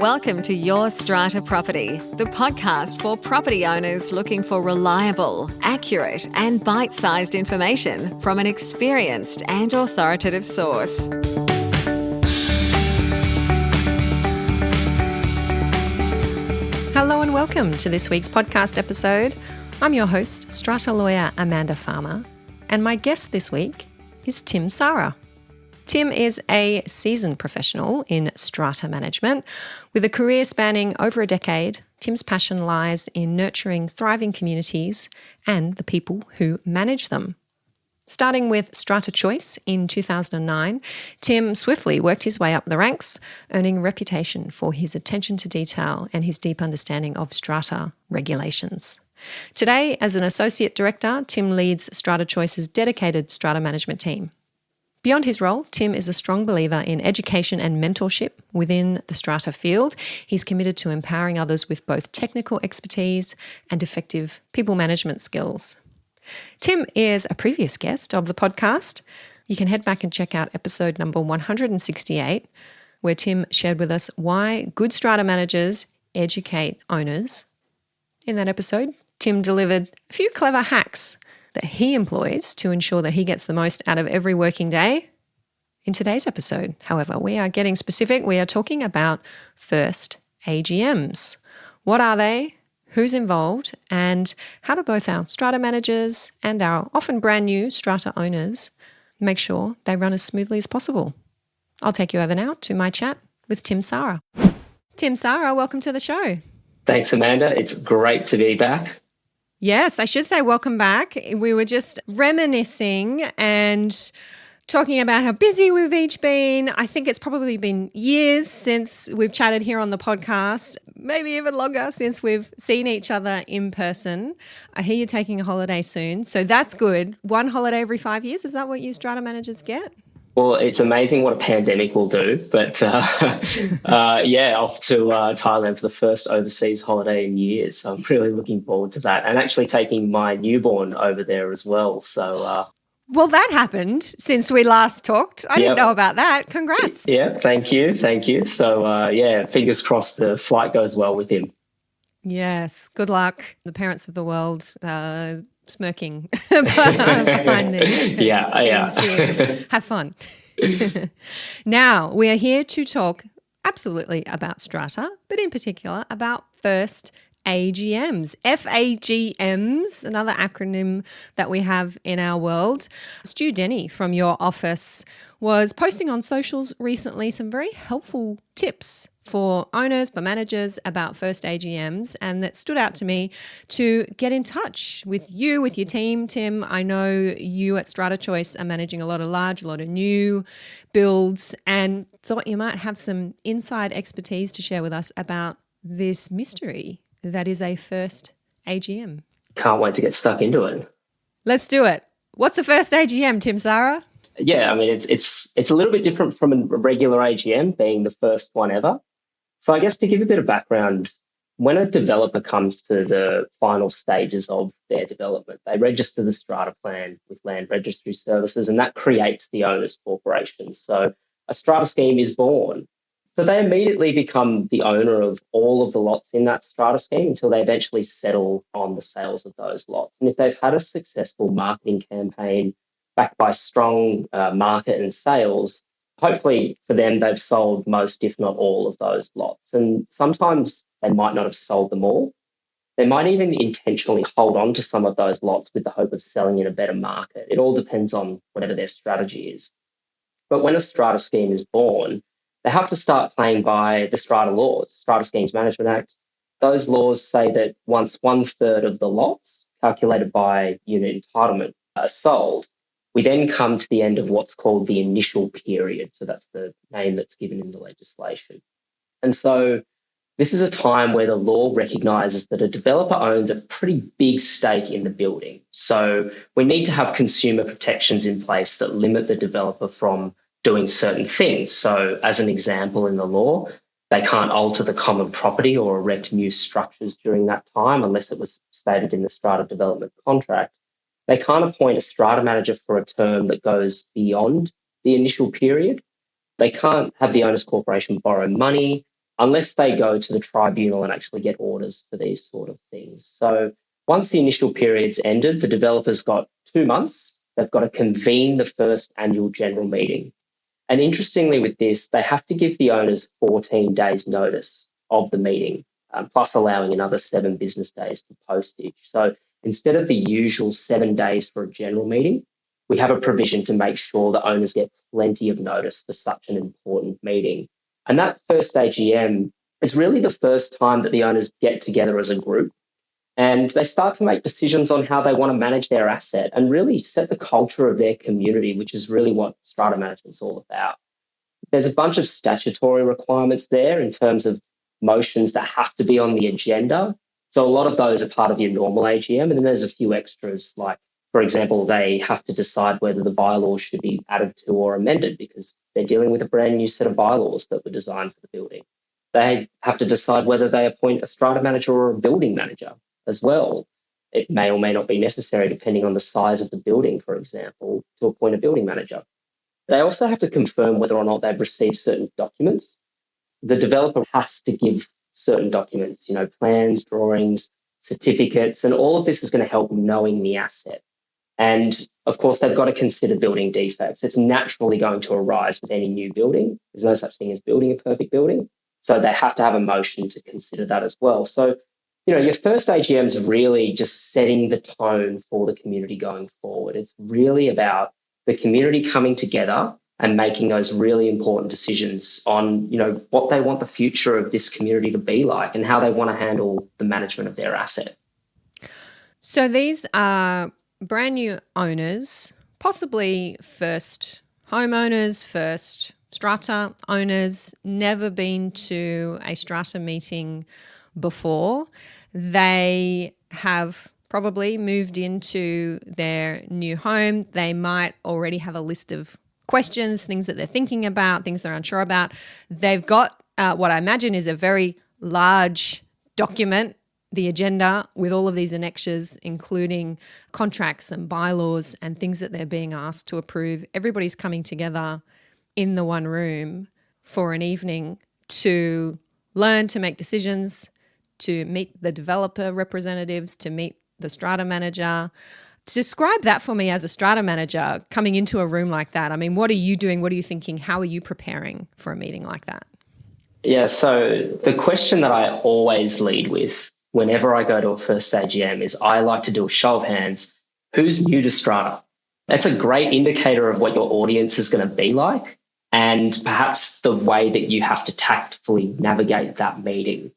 Welcome to Your Strata Property, the podcast for property owners looking for reliable, accurate, and bite-sized information from an experienced and authoritative source. Hello and welcome to this week's podcast episode. I'm your host, Strata lawyer Amanda Farmer, and my guest this week is Tim Sara. Tim is a seasoned professional in strata management. With a career spanning over a decade, Tim's passion lies in nurturing thriving communities and the people who manage them. Starting with Strata Choice in 2009, Tim swiftly worked his way up the ranks, earning a reputation for his attention to detail and his deep understanding of strata regulations. Today, as an associate director, Tim leads Strata Choice's dedicated strata management team. Beyond his role, Tim is a strong believer in education and mentorship within the strata field. He's committed to empowering others with both technical expertise and effective people management skills. Tim is a previous guest of the podcast. You can head back and check out episode number 168, where Tim shared with us why good strata managers educate owners. In that episode, Tim delivered a few clever hacks that he employs to ensure that he gets the most out of every working day. In today's episode, however, we are getting specific. We are talking about first AGMs. What are they? Who's involved? And how do both our strata managers and our often brand new strata owners make sure they run as smoothly as possible? I'll take you over now to my chat with Tim Sara. Tim Sara, welcome to the show. Thanks, Amanda. It's great to be back. Yes, I should say welcome back. We were just reminiscing and talking about how busy we've each been. I think it's probably been years since we've chatted here on the podcast, maybe even longer since we've seen each other in person. I hear you're taking a holiday soon, so that's good. One holiday every 5 years, is that what you strata managers get? Well, it's amazing what a pandemic will do, but off to Thailand for the first overseas holiday in years. So I'm really looking forward to that, and actually taking my newborn over there as well. So, well, that happened since we last talked. I didn't know about that. Congrats. Yeah, thank you. So, fingers crossed the flight goes well with him. Yes, good luck. The parents of the world smirking behind me. Yeah. Have fun. Now, we are here to talk absolutely about strata, but in particular about first AGMs. FAGMs, another acronym that we have in our world. Stu Denny from your office was posting on socials recently some very helpful tips for owners, for managers about first AGMs, and that stood out to me to get in touch with you, with your team, Tim. I know you at Strata Choice are managing a lot of new builds, and thought you might have some inside expertise to share with us about this mystery that is a first AGM. Can't wait to get stuck into it. Let's do it. What's a first AGM, Tim Sara? Yeah, I mean, it's a little bit different from a regular AGM, being the first one ever. So I guess to give a bit of background, when a developer comes to the final stages of their development, they register the strata plan with Land Registry Services, and that creates the owner's corporation. So a strata scheme is born. So they immediately become the owner of all of the lots in that strata scheme until they eventually settle on the sales of those lots. And if they've had a successful marketing campaign backed by strong market and sales, hopefully for them, they've sold most, if not all, of those lots. And sometimes they might not have sold them all. They might even intentionally hold on to some of those lots with the hope of selling in a better market. It all depends on whatever their strategy is. But when a strata scheme is born, they have to start playing by the strata laws, Strata Schemes Management Act. Those laws say that once 1/3 of the lots calculated by unit entitlement are sold, we then come to the end of what's called the initial period. So that's the name that's given in the legislation. And so this is a time where the law recognises that a developer owns a pretty big stake in the building. So we need to have consumer protections in place that limit the developer from doing certain things. So as an example in the law, they can't alter the common property or erect new structures during that time unless it was stated in the strata development contract. They can't appoint a strata manager for a term that goes beyond the initial period. They can't have the owner's corporation borrow money unless they go to the tribunal and actually get orders for these sort of things. So once the initial period's ended, the developer's got 2 months. They've got to convene the first annual general meeting. And interestingly with this, they have to give the owners 14 days notice of the meeting, plus allowing another 7 business days for postage. So instead of the usual 7 days for a general meeting, we have a provision to make sure the owners get plenty of notice for such an important meeting. And that first AGM is really the first time that the owners get together as a group and they start to make decisions on how they want to manage their asset and really set the culture of their community, which is really what strata management is all about. There's a bunch of statutory requirements there in terms of motions that have to be on the agenda. So a lot of those are part of your normal AGM. And then there's a few extras like, for example, they have to decide whether the bylaws should be added to or amended because they're dealing with a brand new set of bylaws that were designed for the building. They have to decide whether they appoint a strata manager or a building manager as well. It may or may not be necessary, depending on the size of the building, for example, to appoint a building manager. They also have to confirm whether or not they've received certain documents. The developer has to give certain documents, plans, drawings, certificates, and all of this is going to help knowing the asset. And of course, they've got to consider building defects. It's naturally going to arise with any new building. There's no such thing as building a perfect building. So they have to have a motion to consider that as well. So, your first AGM is really just setting the tone for the community going forward. It's really about the community coming together and making those really important decisions on, what they want the future of this community to be like and how they want to handle the management of their asset. So these are brand new owners, possibly first homeowners, first strata owners, never been to a strata meeting before. They have probably moved into their new home. They might already have a list of questions, things that they're thinking about, things they're unsure about. They've got what I imagine is a very large document, the agenda, with all of these annexures, including contracts and bylaws and things that they're being asked to approve. Everybody's coming together in the one room for an evening to learn to make decisions, to meet the developer representatives, to meet the strata manager. Describe that for me as a strata manager coming into a room like that. I mean, what are you doing? What are you thinking? How are you preparing for a meeting like that? Yeah, so the question that I always lead with whenever I go to a first AGM is I like to do a show of hands. Who's new to strata? That's a great indicator of what your audience is going to be like and perhaps the way that you have to tactfully navigate that meeting.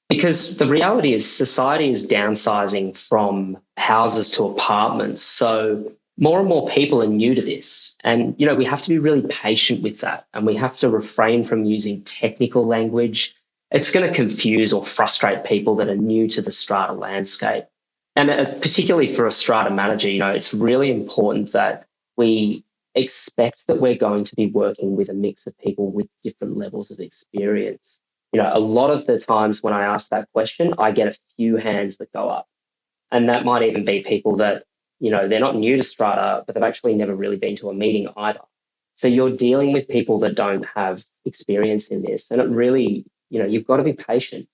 Because the reality is society is downsizing from houses to apartments. So more and more people are new to this. And, we have to be really patient with that. And we have to refrain from using technical language. It's going to confuse or frustrate people that are new to the strata landscape. And particularly for a strata manager, it's really important that we expect that we're going to be working with a mix of people with different levels of experience. A lot of the times when I ask that question, I get a few hands that go up. And that might even be people that, they're not new to strata, but they've actually never really been to a meeting either. So you're dealing with people that don't have experience in this. And it really, you've got to be patient.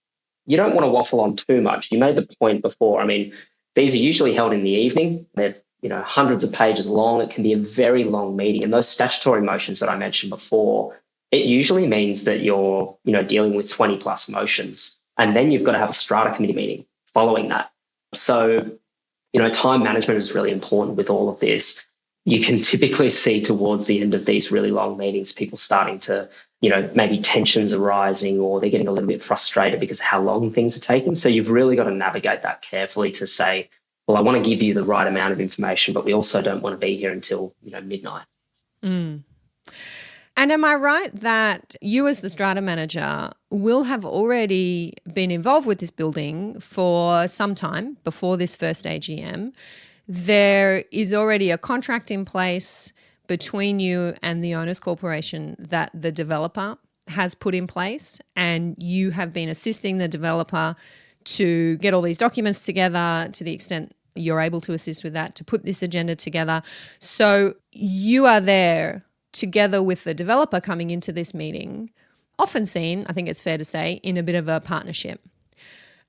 You don't want to waffle on too much. You made the point before. I mean, these are usually held in the evening. They're, hundreds of pages long. It can be a very long meeting. And those statutory motions that I mentioned before, it usually means that you're, dealing with 20 plus motions. And then you've got to have a strata committee meeting following that. So, time management is really important with all of this. You can typically see towards the end of these really long meetings, people starting to, maybe tensions arising or they're getting a little bit frustrated because how long things are taking. So you've really got to navigate that carefully to say, well, I want to give you the right amount of information, but we also don't want to be here until, midnight. Mm. And am I right that you as the strata manager will have already been involved with this building for some time before this first AGM? There is already a contract in place between you and the owners corporation that the developer has put in place, and you have been assisting the developer to get all these documents together to the extent you're able to assist with that, to put this agenda together. So you are there together with the developer coming into this meeting. often seen, I think it's fair to say, in a bit of a partnership.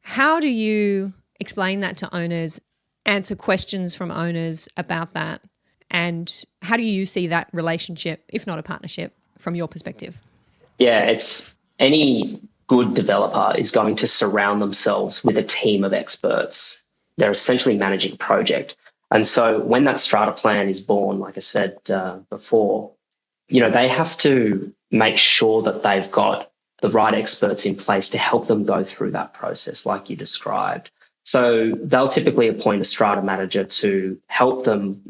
How do you explain that to owners, answer questions from owners about that? And how do you see that relationship, if not a partnership, from your perspective? Yeah, it's any good developer is going to surround themselves with a team of experts. They're essentially managing a project. And so when that strata plan is born, like I said before, they have to make sure that they've got the right experts in place to help them go through that process like you described. So they'll typically appoint a strata manager to help them,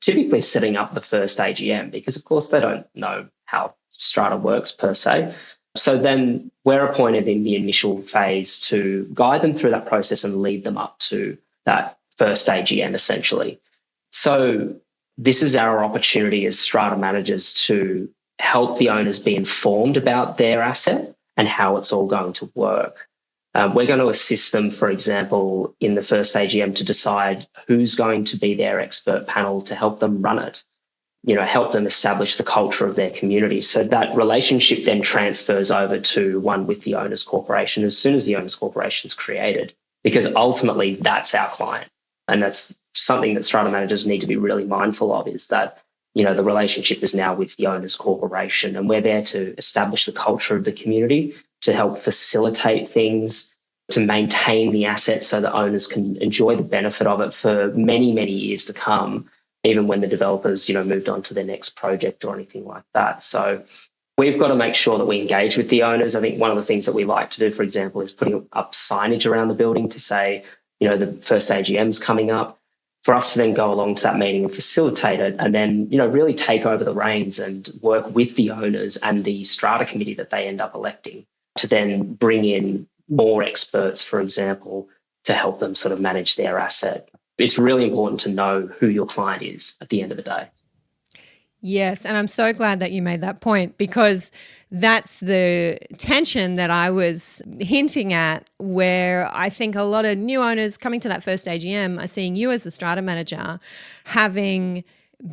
typically setting up the first AGM, because of course they don't know how strata works per se. So then we're appointed in the initial phase to guide them through that process and lead them up to that first AGM essentially. So this is our opportunity as strata managers to help the owners be informed about their asset and how it's all going to work. We're going to assist them, for example, in the first AGM to decide who's going to be their expert panel to help them run it, help them establish the culture of their community. So that relationship then transfers over to one with the owners corporation as soon as the owners corporation is created, because ultimately that's our client. And that's something that strata managers need to be really mindful of, is that, the relationship is now with the owners corporation, and we're there to establish the culture of the community, to help facilitate things, to maintain the asset so that owners can enjoy the benefit of it for many, many years to come, even when the developers, moved on to their next project or anything like that. So we've got to make sure that we engage with the owners. I think one of the things that we like to do, for example, is putting up signage around the building to say, the first AGM's coming up, for us to then go along to that meeting and facilitate it, and then, really take over the reins and work with the owners and the strata committee that they end up electing to then bring in more experts, for example, to help them sort of manage their asset. It's really important to know who your client is at the end of the day. Yes, and I'm so glad that you made that point, because that's the tension that I was hinting at, where I think a lot of new owners coming to that first AGM are seeing you as the strata manager, having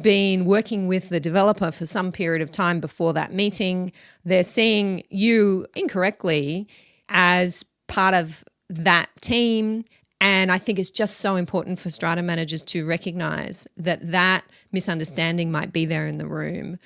been working with the developer for some period of time before that meeting. They're seeing you incorrectly as part of that team. And I think it's just so important for strata managers to recognise that misunderstanding might be there in the room,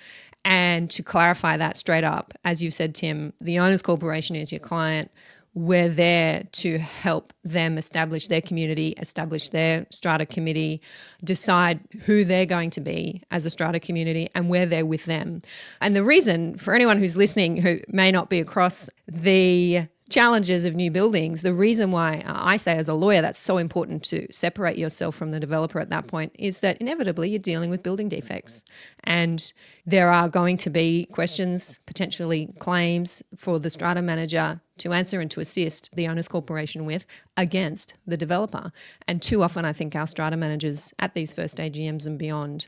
and to clarify that straight up. As you said, Tim, the owners corporation is your client. We're there to help them establish their community, establish their strata committee, decide who they're going to be as a strata community, and we're there with them. And the reason, for anyone who's listening who may not be across the challenges of new buildings, the reason why I say as a lawyer that's so important to separate yourself from the developer at that point is that inevitably you're dealing with building defects, and there are going to be questions, potentially claims, for the strata manager to answer and to assist the owners corporation with against the developer. And too often I think our strata managers at these first AGMs and beyond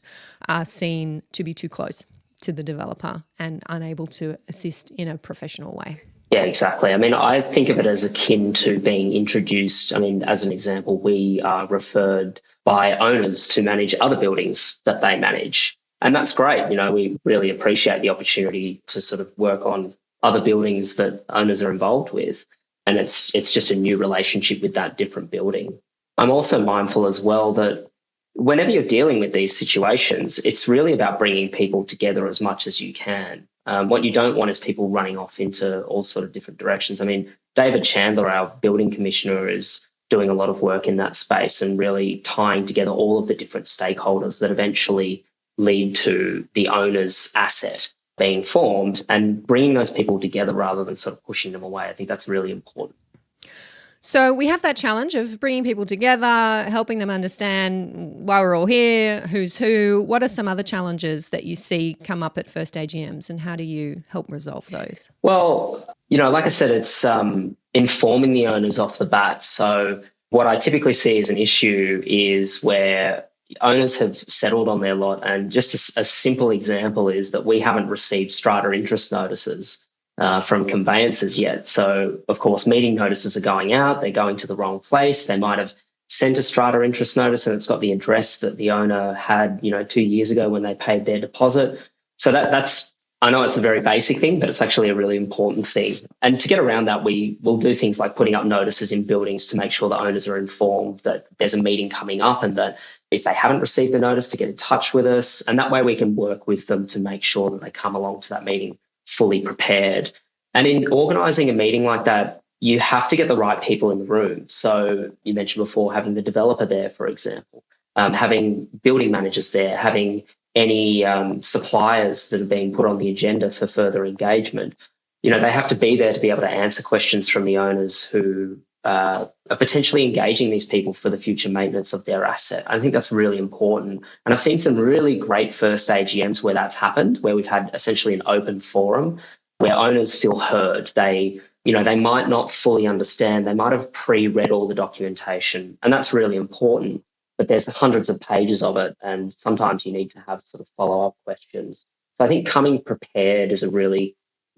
are seen to be too close to the developer and unable to assist in a professional way. Yeah, exactly. I mean, I think of it as akin to being introduced. I mean, as an example, we are referred by owners to manage other buildings that they manage. And that's great. We really appreciate the opportunity to sort of work on other buildings that owners are involved with. And it's just a new relationship with that different building. I'm also mindful as well that whenever you're dealing with these situations, it's really about bringing people together as much as you can. What you don't want is people running off into all sort of different directions. I mean, David Chandler, our building commissioner, is doing a lot of work in that space and really tying together all of the different stakeholders that eventually lead to the owner's asset being formed, and bringing those people together rather than sort of pushing them away. I think that's really important. So we have that challenge of bringing people together, helping them understand why we're all here, who's who. What are some other challenges that you see come up at first AGMs, and how do you help resolve those? Well, like I said, it's informing the owners off the bat. So what I typically see as an issue is where owners have settled on their lot, and just a simple example is that we haven't received strata interest notices from conveyancers yet. So, of course, meeting notices are going out. They're going to the wrong place. They might have sent a strata interest notice and it's got the address that the owner had, 2 years ago when they paid their deposit. So that's I know it's a very basic thing, but it's actually a really important thing. And to get around that, we will do things like putting up notices in buildings to make sure the owners are informed that there's a meeting coming up, and that if they haven't received the notice, to get in touch with us. And that way we can work with them to make sure that they come along to that meeting fully prepared. And in organising a meeting like that, you have to get the right people in the room. So you mentioned before having the developer there, for example, having building managers there, having any suppliers that are being put on the agenda for further engagement. They have to be there to be able to answer questions from the owners who are potentially engaging these people for the future maintenance of their asset. I think that's really important. And I've seen some really great first AGMs where that's happened, where we've had essentially an open forum where owners feel heard. They might not fully understand. They might have pre-read all the documentation, and that's really important. But there's hundreds of pages of it, and sometimes you need to have sort of follow-up questions. So I think coming prepared is a really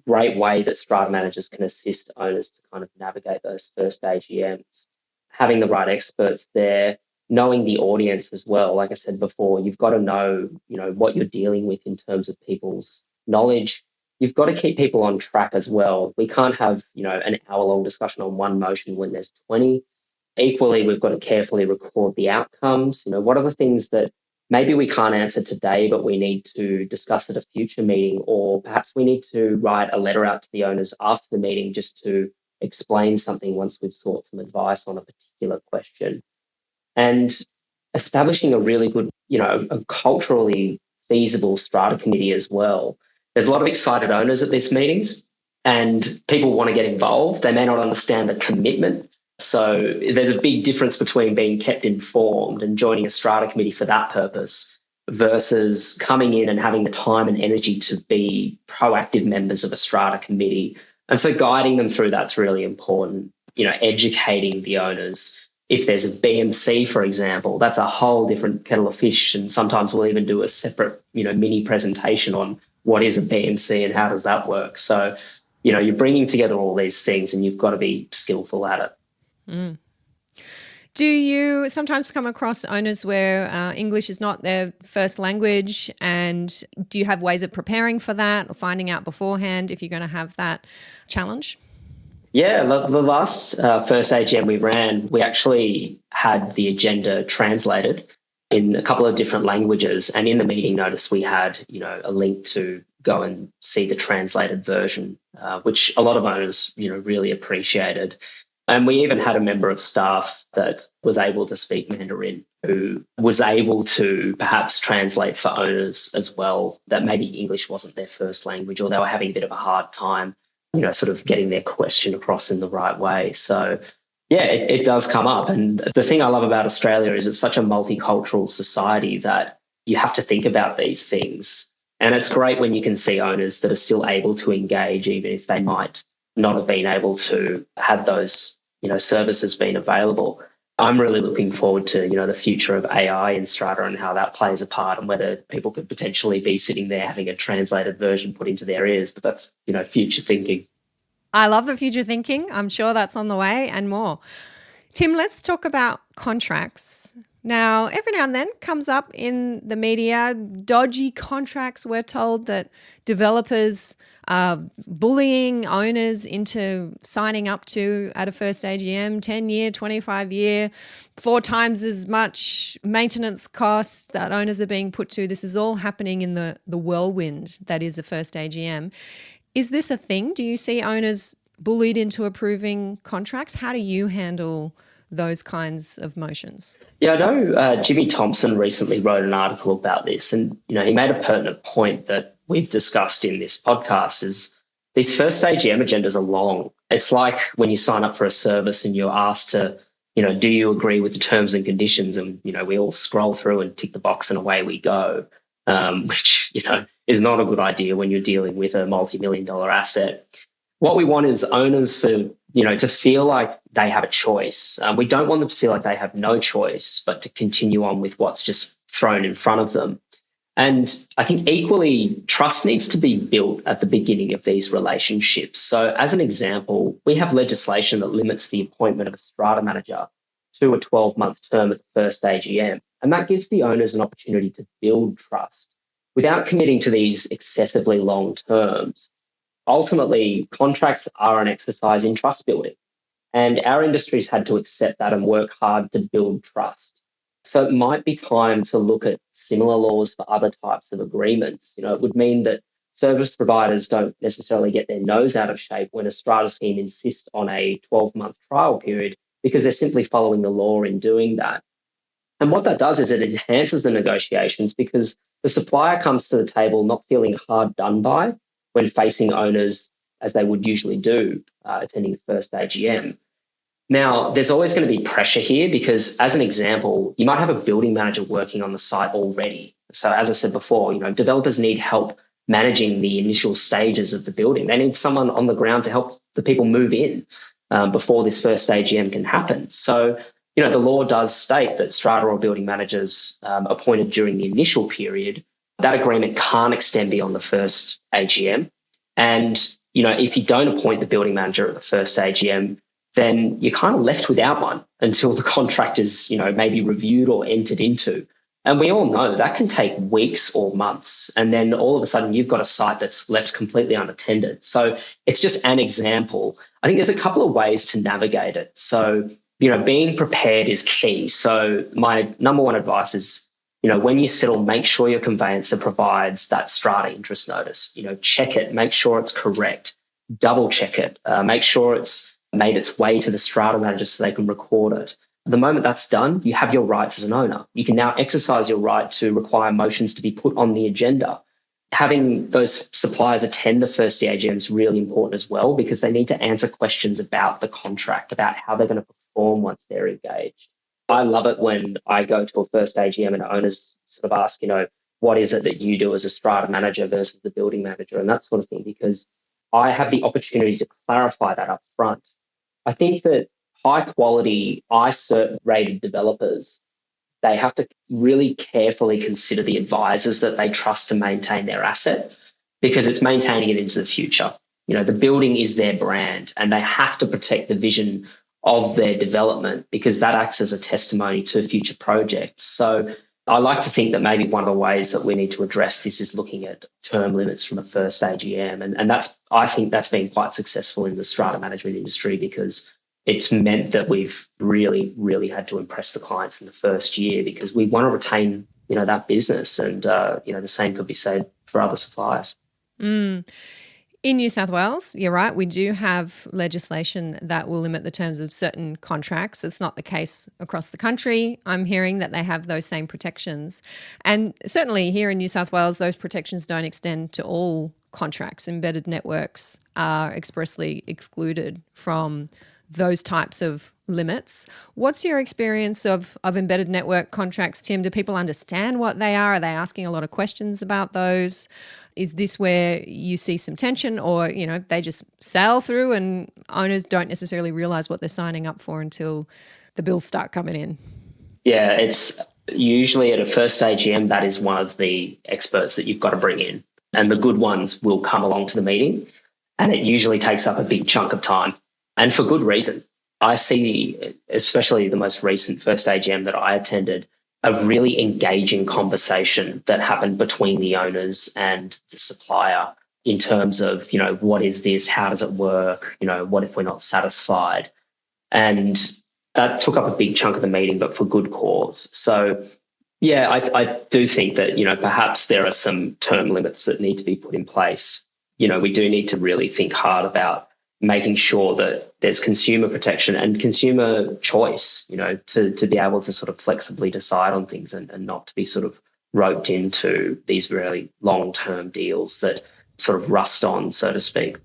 great way that strata managers can assist owners to kind of navigate those first AGMs. Having the right experts there, knowing the audience as well. Like I said before, you've got to know, what you're dealing with in terms of people's knowledge. You've got to keep people on track as well. We can't have, an hour-long discussion on one motion when there's 20. Equally, we've got to carefully record the outcomes. What are the things that maybe we can't answer today, but we need to discuss at a future meeting, or perhaps we need to write a letter out to the owners after the meeting just to explain something once we've sought some advice on a particular question. And establishing a really good, a culturally feasible strata committee as well. There's a lot of excited owners at these meetings, and people want to get involved. They may not understand the commitment. So there's a big difference between being kept informed and joining a strata committee for that purpose versus coming in and having the time and energy to be proactive members of a strata committee. And so guiding them through that's really important, educating the owners. If there's a BMC, for example, that's a whole different kettle of fish. And sometimes we'll even do a separate, mini presentation on what is a BMC and how does that work. So, you're bringing together all these things and you've got to be skillful at it. Mm. Do you sometimes come across owners where English is not their first language, and do you have ways of preparing for that or finding out beforehand if you're going to have that challenge? Yeah, the last first AGM we ran, we actually had the agenda translated in a couple of different languages, and in the meeting notice we had, a link to go and see the translated version, which a lot of owners, really appreciated. And we even had a member of staff that was able to speak Mandarin, who was able to perhaps translate for owners as well, that maybe English wasn't their first language, or they were having a bit of a hard time, sort of getting their question across in the right way. So, yeah, it does come up. And the thing I love about Australia is it's such a multicultural society that you have to think about these things. And it's great when you can see owners that are still able to engage, even if they might not have been able to have those services been available. I'm really looking forward to, the future of AI in Strata and how that plays a part, and whether people could potentially be sitting there having a translated version put into their ears. But that's, future thinking. I love the future thinking. I'm sure that's on the way and more. Tim, let's talk about contracts. Now, every now and then comes up in the media, dodgy contracts. We're told that developers are bullying owners into signing up to, at a first AGM, 10-year, 25-year, 4 times as much maintenance costs that owners are being put to. This is all happening in the whirlwind that is a first AGM. Is this a thing? Do you see owners bullied into approving contracts? How do you handle those kinds of motions? Yeah, I know Jimmy Thompson recently wrote an article about this, and he made a pertinent point that we've discussed in this podcast is these first AGM agendas are long. It's like when you sign up for a service and you're asked to, do you agree with the terms and conditions? And, we all scroll through and tick the box and away we go, which, is not a good idea when you're dealing with a multi-million-dollar asset. What we want is owners to feel like they have a choice. We don't want them to feel like they have no choice, but to continue on with what's just thrown in front of them. And I think equally, trust needs to be built at the beginning of these relationships. So as an example, we have legislation that limits the appointment of a strata manager to a 12-month term at the first AGM. And that gives the owners an opportunity to build trust. without committing to these excessively long terms, ultimately contracts are an exercise in trust building. And our industry's had to accept that and work hard to build trust. So it might be time to look at similar laws for other types of agreements. It would mean that service providers don't necessarily get their nose out of shape when a strata scheme insists on a 12-month trial period because they're simply following the law in doing that. And what that does is it enhances the negotiations because the supplier comes to the table not feeling hard done by when facing owners as they would usually do attending the first AGM. Now, there's always going to be pressure here because, as an example, you might have a building manager working on the site already. So, as I said before, developers need help managing the initial stages of the building. They need someone on the ground to help the people move in before this first AGM can happen. So, the law does state that strata or building managers appointed during the initial period, that agreement can't extend beyond the first AGM. And, if you don't appoint the building manager at the first AGM, then you're kind of left without one until the contract is, maybe reviewed or entered into. And we all know that can take weeks or months. And then all of a sudden you've got a site that's left completely unattended. So it's just an example. I think there's a couple of ways to navigate it. So, being prepared is key. So my number one advice is, when you settle, make sure your conveyancer provides that strata interest notice. Check it, make sure it's correct, double check it, make sure it's made its way to the strata manager so they can record it. The moment that's done, you have your rights as an owner. You can now exercise your right to require motions to be put on the agenda. Having those suppliers attend the first AGM is really important as well because they need to answer questions about the contract, about how they're going to perform once they're engaged. I love it when I go to a first AGM and owners sort of ask, what is it that you do as a strata manager versus the building manager and that sort of thing, because I have the opportunity to clarify that up front. I think that high quality ICERT rated developers, they have to really carefully consider the advisors that they trust to maintain their asset because it's maintaining it into the future. The building is their brand and they have to protect the vision of their development because that acts as a testimony to future projects. So I like to think that maybe one of the ways that we need to address this is looking at term limits from the first AGM. And I think that's been quite successful in the strata management industry because it's meant that we've really, really had to impress the clients in the first year because we want to retain, that business. And, the same could be said for other suppliers. In New South Wales, you're right, we do have legislation that will limit the terms of certain contracts. It's not the case across the country. I'm hearing that they have those same protections. And certainly here in New South Wales, those protections don't extend to all contracts. Embedded networks are expressly excluded from those types of limits. What's your experience of embedded network contracts, Tim? Do people understand what they are? Are they asking a lot of questions about those? Is this where you see some tension or, they just sail through and owners don't necessarily realise what they're signing up for until the bills start coming in? Yeah, it's usually at a first AGM, that is one of the experts that you've got to bring in. And the good ones will come along to the meeting and it usually takes up a big chunk of time. And for good reason. I see, especially the most recent first AGM that I attended, a really engaging conversation that happened between the owners and the supplier in terms of, what is this? How does it work? What if we're not satisfied? And that took up a big chunk of the meeting, but for good cause. So, yeah, I do think that, perhaps there are some term limits that need to be put in place. We do need to really think hard about making sure that there's consumer protection and consumer choice, to be able to sort of flexibly decide on things and not to be sort of roped into these really long-term deals that sort of rust on, so to speak.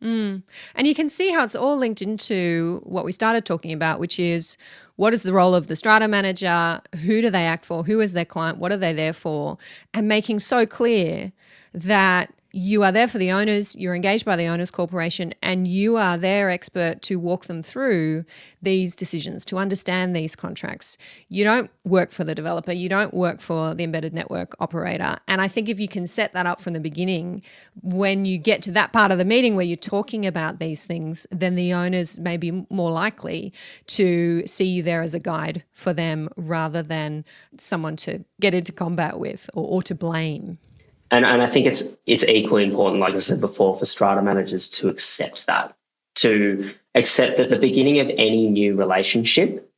And you can see how it's all linked into what we started talking about, which is what is the role of the strata manager? Who do they act for? Who is their client? What are they there for? And making so clear that you are there for the owners, you're engaged by the owners corporation, and you are their expert to walk them through these decisions, to understand these contracts. You don't work for the developer, you don't work for the embedded network operator. And I think if you can set that up from the beginning, when you get to that part of the meeting where you're talking about these things, then the owners may be more likely to see you there as a guide for them rather than someone to get into combat with or to blame. And I think it's equally important, like I said before, for strata managers to accept that, at the beginning of any new relationship,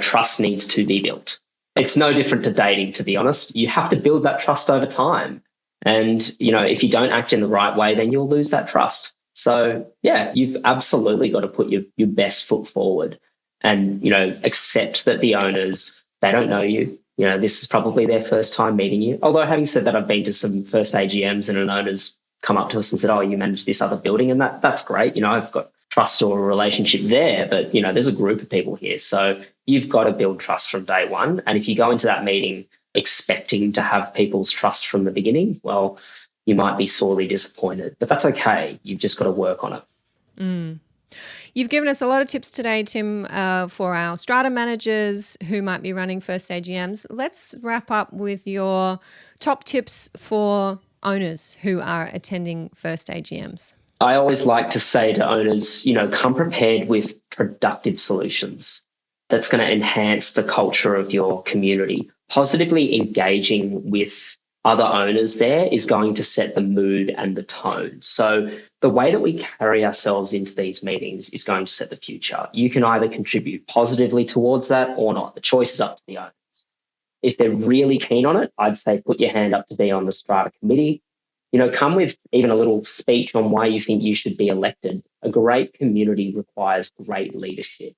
trust needs to be built. It's no different to dating, to be honest. You have to build that trust over time. And, if you don't act in the right way, then you'll lose that trust. So, yeah, you've absolutely got to put your best foot forward and, accept that the owners, they don't know you. This is probably their first time meeting you. Although having said that, I've been to some first AGMs and an owner's come up to us and said, oh, you manage this other building, and that's great. I've got trust or a relationship there, but, there's a group of people here. So you've got to build trust from day one. And if you go into that meeting expecting to have people's trust from the beginning, well, you might be sorely disappointed, but that's okay. You've just got to work on it. Mm. You've given us a lot of tips today, Tim, for our strata managers who might be running first AGMs. Let's wrap up with your top tips for owners who are attending first AGMs. I always like to say to owners, come prepared with productive solutions that's going to enhance the culture of your community. Positively engaging with other owners there is going to set the mood and the tone. So the way that we carry ourselves into these meetings is going to set the future. You can either contribute positively towards that or not. The choice is up to the owners. If they're really keen on it, I'd say put your hand up to be on the strata committee. Come with even a little speech on why you think you should be elected. A great community requires great leadership.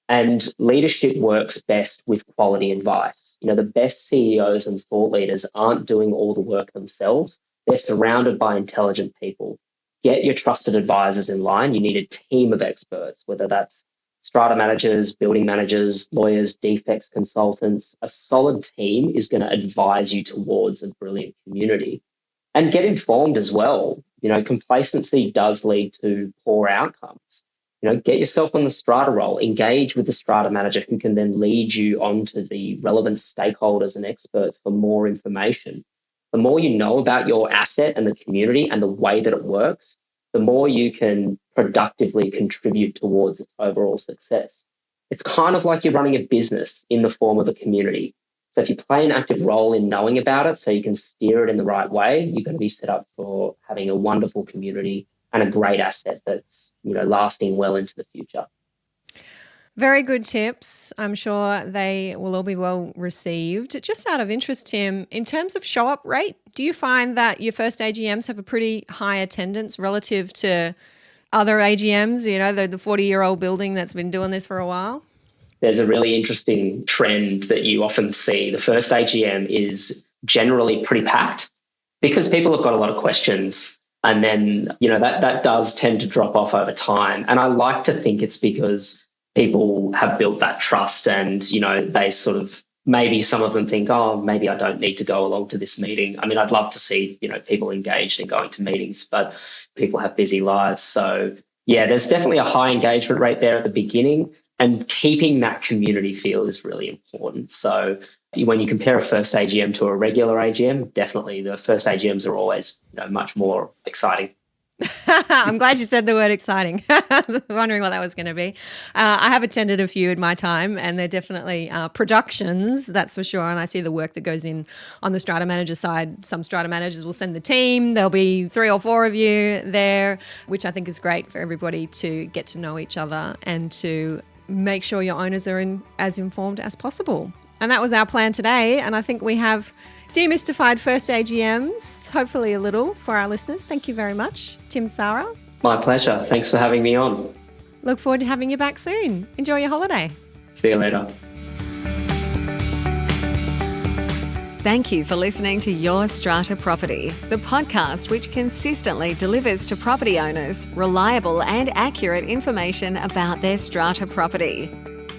And leadership works best with quality advice. The best CEOs and thought leaders aren't doing all the work themselves. They're surrounded by intelligent people. Get your trusted advisors in line. You need a team of experts, whether that's strata managers, building managers, lawyers, defects consultants. A solid team is going to advise you towards a brilliant community. And get informed as well. Complacency does lead to poor outcomes. Get yourself on the strata role, engage with the strata manager who can then lead you on to the relevant stakeholders and experts for more information. The more you know about your asset and the community and the way that it works, the more you can productively contribute towards its overall success. It's kind of like you're running a business in the form of a community. So if you play an active role in knowing about it so you can steer it in the right way, you're going to be set up for having a wonderful community and a great asset that's, lasting well into the future. Very good tips. I'm sure they will all be well received. Just out of interest, Tim, in terms of show-up rate, do you find that your first AGMs have a pretty high attendance relative to other AGMs, the 40-year-old building that's been doing this for a while? There's a really interesting trend that you often see. The first AGM is generally pretty packed because people have got a lot of questions. And then, that does tend to drop off over time. And I like to think it's because people have built that trust and, they sort of, maybe some of them think, oh, maybe I don't need to go along to this meeting. I mean, I'd love to see, people engaged in going to meetings, but people have busy lives. So, yeah, there's definitely a high engagement rate there at the beginning. And keeping that community feel is really important. So when you compare a first AGM to a regular AGM, definitely the first AGMs are always much more exciting. I'm glad you said the word exciting. I was wondering what that was going to be. I have attended a few in my time and they're definitely productions, that's for sure. And I see the work that goes in on the strata manager side. Some strata managers will send the team. There'll be 3 or 4 of you there, which I think is great for everybody to get to know each other and to make sure your owners are as informed as possible. And that was our plan today. And I think we have demystified first AGMs, hopefully a little for our listeners. Thank you very much, Tim Sara. My pleasure. Thanks for having me on. Look forward to having you back soon. Enjoy your holiday. See you later. Thank you for listening to Your Strata Property, the podcast which consistently delivers to property owners reliable and accurate information about their strata property.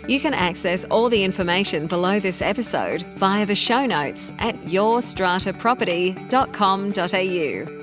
You can access all the information below this episode via the show notes at yourstrataproperty.com.au.